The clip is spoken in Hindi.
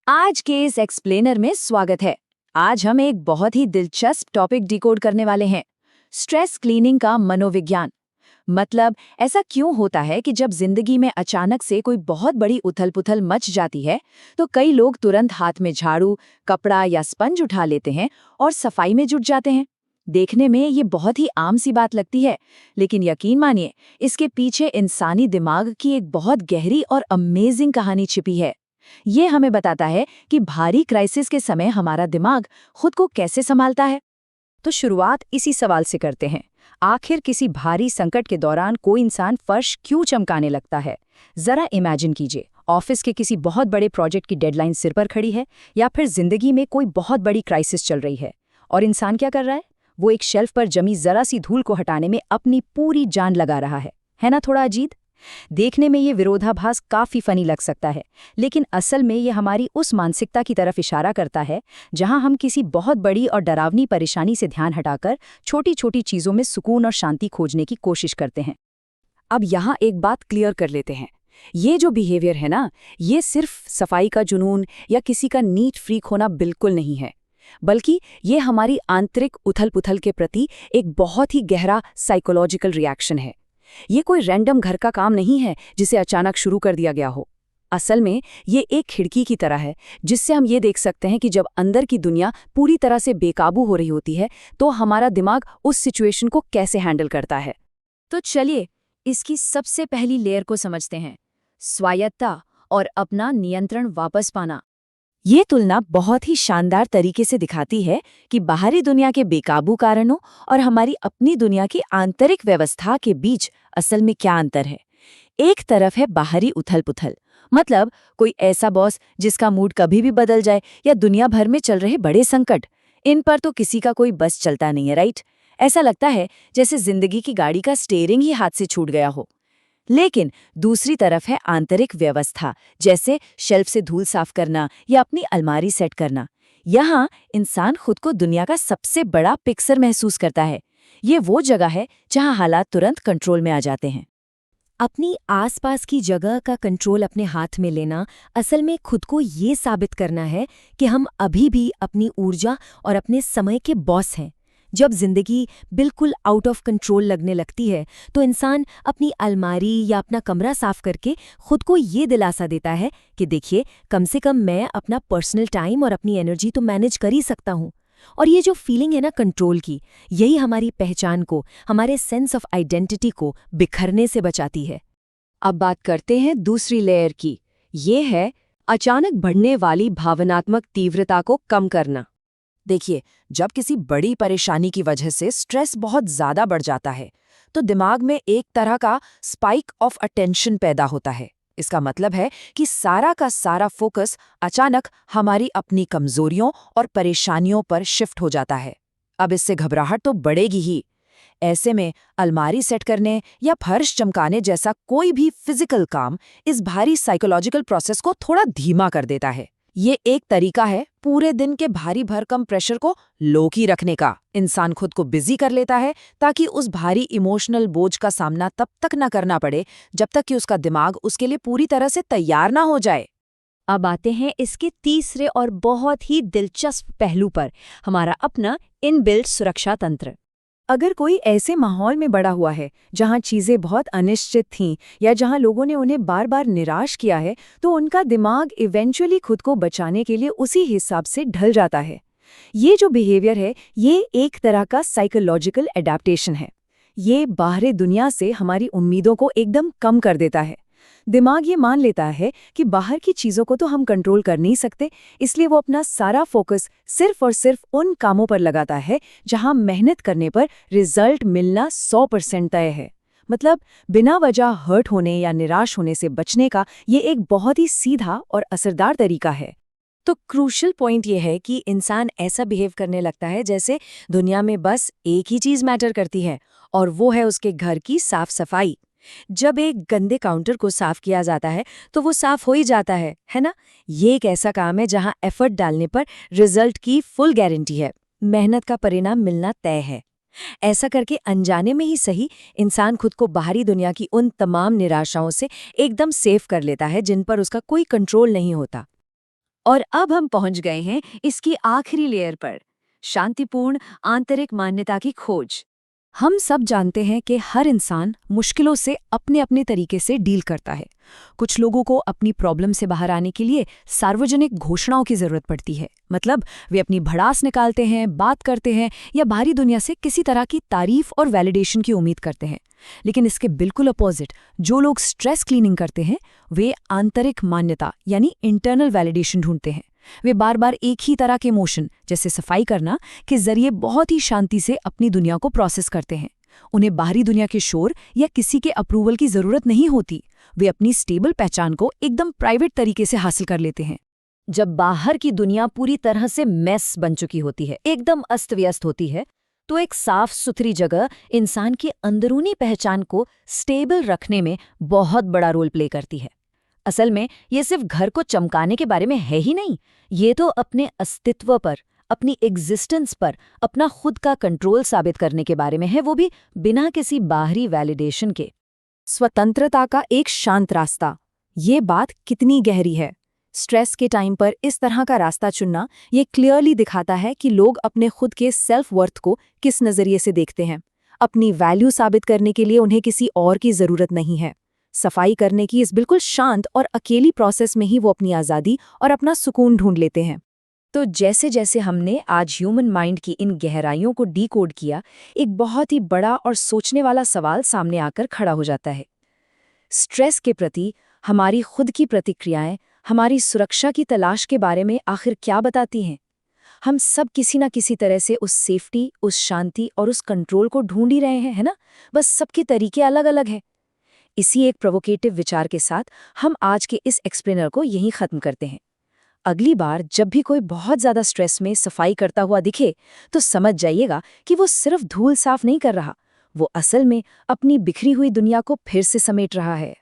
आज के इस एक्सप्लेनर में स्वागत है। आज हम एक बहुत ही दिलचस्प टॉपिक डिकोड करने वाले हैं, स्ट्रेस क्लीनिंग का मनोविज्ञान। मतलब ऐसा क्यों होता है कि जब जिंदगी में अचानक से कोई बहुत बड़ी उथल-पुथल मच जाती है तो कई लोग तुरंत हाथ में झाड़ू, कपड़ा या स्पंज उठा लेते हैं और सफाई में जुट जाते हैं। देखने में ये बहुत ही आम सी बात लगती है, लेकिन यकीन मानिए इसके पीछे इंसानी दिमाग की एक बहुत गहरी और अमेजिंग कहानी छिपी है। ये हमें बताता है कि भारी क्राइसिस के समय हमारा दिमाग खुद को कैसे संभालता है। तो शुरुआत इसी सवाल से करते हैं। आखिर किसी भारी संकट के दौरान कोई इंसान फर्श क्यों चमकाने लगता है? जरा इमेजिन कीजिए, ऑफिस के किसी बहुत बड़े प्रोजेक्ट की डेडलाइन सिर पर खड़ी है, या फिर जिंदगी में कोई बहुत बड़ी क्राइसिस चल रही है, और इंसान क्या कर रहा है? वो एक शेल्फ पर जमी जरा सी धूल को हटाने में अपनी पूरी जान लगा रहा है ना? थोड़ा अजीब। देखने में ये विरोधाभास काफी फनी लग सकता है, लेकिन असल में ये हमारी उस मानसिकता की तरफ इशारा करता है जहां हम किसी बहुत बड़ी और डरावनी परेशानी से ध्यान हटाकर छोटी छोटी चीजों में सुकून और शांति खोजने की कोशिश करते हैं। अब यहाँ एक बात क्लियर कर लेते हैं, ये जो बिहेवियर है ना, ये सिर्फ सफाई का जुनून या किसी का नीट फ्रीक होना बिल्कुल नहीं है, बल्कि ये हमारी आंतरिक उथल-पुथल के प्रति एक बहुत ही गहरा साइकोलॉजिकल रिएक्शन है। ये कोई रैंडम घर का काम नहीं है जिसे अचानक शुरू कर दिया गया हो। असल में ये एक खिड़की की तरह है जिससे हम ये देख सकते हैं कि जब अंदर की दुनिया पूरी तरह से बेकाबू हो रही होती है तो हमारा दिमाग उस सिचुएशन को कैसे हैंडल करता है। तो चलिए इसकी सबसे पहली लेयर को समझते हैं, स्वायत्तता और अपना नियंत्रण वापस पाना। ये तुलना बहुत ही शानदार तरीके से दिखाती है कि बाहरी दुनिया के बेकाबू कारणों और हमारी अपनी दुनिया की आंतरिक व्यवस्था के बीच असल में क्या अंतर है। एक तरफ है बाहरी उथल-पुथल, मतलब कोई ऐसा बॉस जिसका मूड कभी भी बदल जाए, या दुनिया भर में चल रहे बड़े संकट। इन पर तो किसी का कोई बस चलता नहीं है, राइट? ऐसा लगता है जैसे जिंदगी की गाड़ी का स्टीयरिंग ही हाथ से छूट गया हो। लेकिन दूसरी तरफ है आंतरिक व्यवस्था, जैसे शेल्फ से धूल साफ करना या अपनी अलमारी सेट करना। यहाँ इंसान खुद को दुनिया का सबसे बड़ा पिक्सर महसूस करता है। ये वो जगह है जहाँ हालात तुरंत कंट्रोल में आ जाते हैं। अपनी आसपास की जगह का कंट्रोल अपने हाथ में लेना असल में खुद को ये साबित करना है कि हम अभी भी अपनी ऊर्जा और अपने समय के बॉस हैं। जब जिंदगी बिल्कुल आउट ऑफ कंट्रोल लगने लगती है तो इंसान अपनी अलमारी या अपना कमरा साफ करके खुद को ये दिलासा देता है कि देखिए, कम से कम मैं अपना पर्सनल टाइम और अपनी एनर्जी तो मैनेज कर ही सकता हूँ। और ये जो फीलिंग है ना कंट्रोल की, यही हमारी पहचान को, हमारे सेंस ऑफ आइडेंटिटी को बिखरने से बचाती है। अब बात करते हैं दूसरी लेयर की। ये है अचानक बढ़ने वाली भावनात्मक तीव्रता को कम करना। देखिए, जब किसी बड़ी परेशानी की वजह से स्ट्रेस बहुत ज्यादा बढ़ जाता है तो दिमाग में एक तरह का स्पाइक ऑफ अटेंशन पैदा होता है। इसका मतलब है कि सारा का सारा फोकस अचानक हमारी अपनी कमजोरियों और परेशानियों पर शिफ्ट हो जाता है। अब इससे घबराहट तो बढ़ेगी ही। ऐसे में अलमारी सेट करने या फर्श चमकाने जैसा कोई भी फिजिकल काम इस भारी साइकोलॉजिकल प्रोसेस को थोड़ा धीमा कर देता है। ये एक तरीका है पूरे दिन के भारी भरकम प्रेशर को लो की रखने का। इंसान खुद को बिजी कर लेता है ताकि उस भारी इमोशनल बोझ का सामना तब तक न करना पड़े जब तक कि उसका दिमाग उसके लिए पूरी तरह से तैयार ना हो जाए। अब आते हैं इसके तीसरे और बहुत ही दिलचस्प पहलू पर, हमारा अपना इनबिल्ट सुरक्षा तंत्र। अगर कोई ऐसे माहौल में बड़ा हुआ है जहां चीजें बहुत अनिश्चित थीं या जहां लोगों ने उन्हें बार बार निराश किया है, तो उनका दिमाग इवेंचुअली खुद को बचाने के लिए उसी हिसाब से ढल जाता है। ये जो बिहेवियर है, ये एक तरह का साइकोलॉजिकल एडेप्टेशन है। ये बाहरी दुनिया से हमारी उम्मीदों को एकदम कम कर देता है। दिमाग ये मान लेता है कि बाहर की चीजों को तो हम कंट्रोल कर नहीं सकते, इसलिए वो अपना सारा फोकस सिर्फ और सिर्फ उन कामों पर लगाता है जहां मेहनत करने पर रिजल्ट मिलना 100% तय है। मतलब बिना वजह हर्ट होने या निराश होने से बचने का ये एक बहुत ही सीधा और असरदार तरीका है। तो क्रूशियल पॉइंट ये है कि इंसान ऐसा बिहेव करने लगता है जैसे दुनिया में बस एक ही चीज मैटर करती है, और वो है उसके घर की साफ सफाई। जब एक गंदे काउंटर को साफ किया जाता है तो वो साफ हो ही जाता है ना? ये एक ऐसा काम है जहां एफर्ट डालने पर रिजल्ट की फुल गारंटी है, मेहनत का परिणाम मिलना तय है। ऐसा करके अनजाने में ही सही, इंसान खुद को बाहरी दुनिया की उन तमाम निराशाओं से एकदम सेफ कर लेता है जिन पर उसका कोई कंट्रोल नहीं होता। और अब हम पहुंच गए हैं इसकी आखिरी लेयर पर, शांतिपूर्ण आंतरिक मान्यता की खोज। हम सब जानते हैं कि हर इंसान मुश्किलों से अपने अपने तरीके से डील करता है। कुछ लोगों को अपनी प्रॉब्लम से बाहर आने के लिए सार्वजनिक घोषणाओं की जरूरत पड़ती है, मतलब वे अपनी भड़ास निकालते हैं, बात करते हैं या बाहरी दुनिया से किसी तरह की तारीफ और वैलिडेशन की उम्मीद करते हैं। लेकिन इसके बिल्कुल अपोजिट जो लोग स्ट्रेस क्लीनिंग करते हैं, वे आंतरिक मान्यता यानी इंटरनल वैलिडेशन ढूंढते हैं। वे बार बार एक ही तरह के इमोशन जैसे सफाई करना के जरिए बहुत ही शांति से अपनी दुनिया को प्रोसेस करते हैं। उन्हें बाहरी दुनिया के शोर या किसी के अप्रूवल की जरूरत नहीं होती। वे अपनी स्टेबल पहचान को एकदम प्राइवेट तरीके से हासिल कर लेते हैं। जब बाहर की दुनिया पूरी तरह से मेस बन चुकी होती है, एकदम अस्त व्यस्त होती है, तो एक साफ सुथरी जगह इंसान की अंदरूनी पहचान को स्टेबल रखने में बहुत बड़ा रोल प्ले करती है। असल में ये सिर्फ घर को चमकाने के बारे में है ही नहीं, ये तो अपने अस्तित्व पर, अपनी एग्जिस्टेंस पर अपना खुद का कंट्रोल साबित करने के बारे में है, वो भी बिना किसी बाहरी वैलिडेशन के। स्वतंत्रता का एक शांत रास्ता, ये बात कितनी गहरी है। स्ट्रेस के टाइम पर इस तरह का रास्ता चुनना ये क्लियरली दिखाता है कि लोग अपने खुद के सेल्फ वर्थ को किस नज़रिए से देखते हैं। अपनी वैल्यू साबित करने के लिए उन्हें किसी और की ज़रूरत नहीं है। सफाई करने की इस बिल्कुल शांत और अकेली प्रोसेस में ही वो अपनी आज़ादी और अपना सुकून ढूंढ लेते हैं। तो जैसे जैसे हमने आज ह्यूमन माइंड की इन गहराइयों को डीकोड किया, एक बहुत ही बड़ा और सोचने वाला सवाल सामने आकर खड़ा हो जाता है। स्ट्रेस के प्रति हमारी खुद की प्रतिक्रियाएं हमारी सुरक्षा की तलाश के बारे में आखिर क्या बताती हैं? हम सब किसी ना किसी तरह से उस सेफ्टी, उस शांति और उस कंट्रोल को ढूंढ ही रहे हैं, है ना? बस सबके तरीके अलग अलग हैं। इसी एक प्रोवोकेटिव विचार के साथ हम आज के इस एक्सप्लेनर को यहीं खत्म करते हैं। अगली बार जब भी कोई बहुत ज्यादा स्ट्रेस में सफाई करता हुआ दिखे, तो समझ जाइएगा कि वो सिर्फ धूल साफ नहीं कर रहा, वो असल में अपनी बिखरी हुई दुनिया को फिर से समेट रहा है।